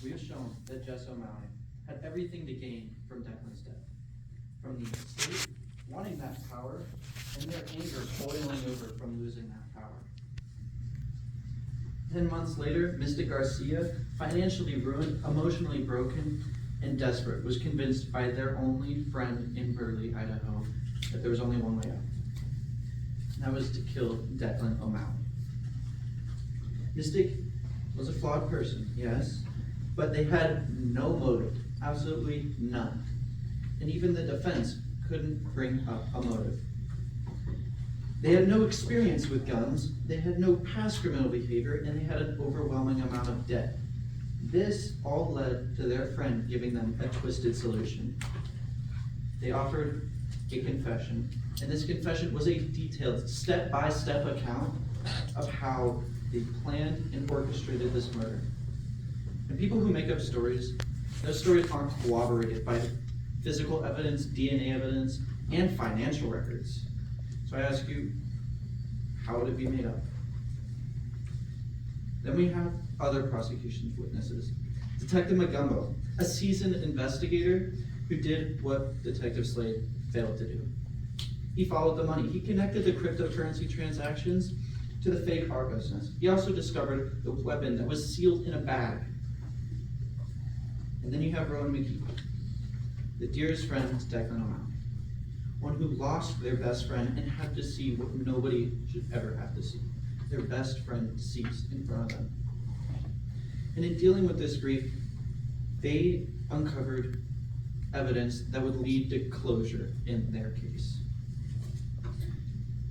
we have shown that Jess O'Malley had everything to gain from Declan's death. From the estate wanting that power, and their anger boiling over from losing that power. 10 months later, Mystic Garcia, financially ruined, emotionally broken, and desperate, was convinced by their only friend in Burley, Idaho, that there was only one way out. And that was to kill Declan O'Malley. Mystic was a flawed person, yes, but they had no motive, absolutely none. And even the defense couldn't bring up a motive. They had no experience with guns, they had no past criminal behavior, and they had an overwhelming amount of debt. This all led to their friend giving them a twisted solution. They offered a confession, and this confession was a detailed, step-by-step account of how they planned and orchestrated this murder. And people who make up stories, those stories aren't corroborated by physical evidence, DNA evidence, and financial records. So I ask you, how would it be made up? Then we have other prosecution's witnesses. Detective Magumbo, a seasoned investigator who did what Detective Slade failed to do. He followed the money. He connected the cryptocurrency transactions to the fake art business. He also discovered the weapon that was sealed in a bag. And then you have Rowan McKee, the dearest friend to Declan O'Malley, one who lost their best friend and had to see what nobody should ever have to see. Their best friend deceased in front of them. And in dealing with this grief, they uncovered evidence that would lead to closure in their case.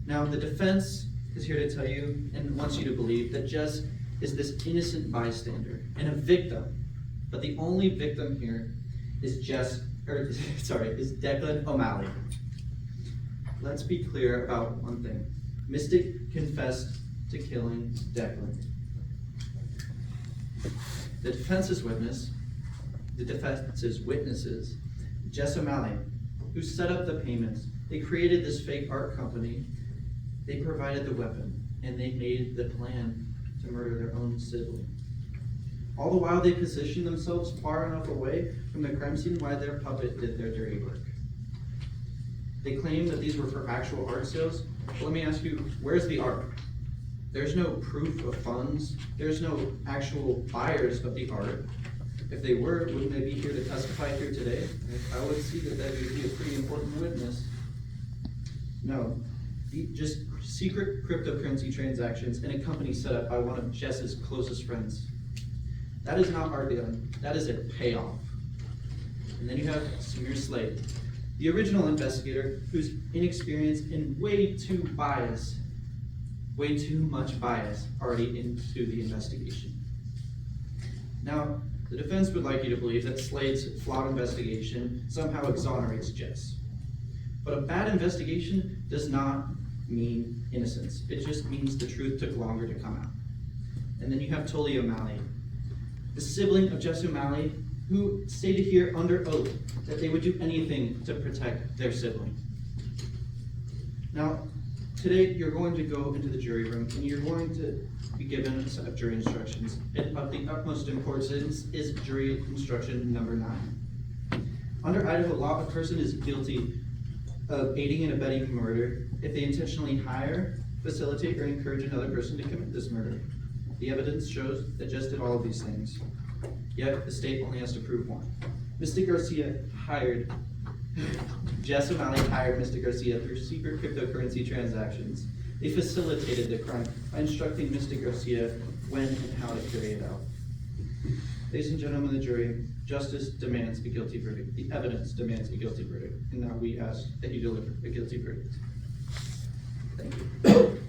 Now, the defense is here to tell you and wants you to believe that Jess is this innocent bystander and a victim, but the only victim here is is Declan O'Malley. Let's be clear about one thing. Mystic confessed to killing Declan. The defense's witnesses, Jess O'Malley, who set up the payments, they created this fake art company, they provided the weapon, and they made the plan to murder their own sibling. All the while they positioned themselves far enough away from the crime scene while their puppet did their dirty work. They claim that these were for actual art sales. But let me ask you, where's the art? There's no proof of funds. There's no actual buyers of the art. If they were, wouldn't they be here to testify here today? I would see that that would be a pretty important witness. No, just secret cryptocurrency transactions in a company set up by one of Jess's closest friends. That is not art dealing. That is a payoff. And then you have Samir Slade, the original investigator who's inexperienced and way too much bias already into the investigation. Now, the defense would like you to believe that Slade's flawed investigation somehow exonerates Jess. But a bad investigation does not mean innocence. It just means the truth took longer to come out. And then you have Tully O'Malley, the sibling of Jess O'Malley, who stated here under oath that they would do anything to protect their sibling. Now, today you're going to go into the jury room and you're going to be given a set of jury instructions. And of the utmost importance is jury instruction number 9. Under Idaho law, a person is guilty of aiding and abetting murder if they intentionally hire, facilitate, or encourage another person to commit this murder. The evidence shows that Jess did all of these things. Yet the state only has to prove one. Mr. Garcia hired, Jess O'Malley hired Mr. Garcia through secret cryptocurrency transactions. They facilitated the crime by instructing Mr. Garcia when and how to carry it out. Ladies and gentlemen of the jury, justice demands a guilty verdict. The evidence demands a guilty verdict. And now we ask that you deliver a guilty verdict. Thank you.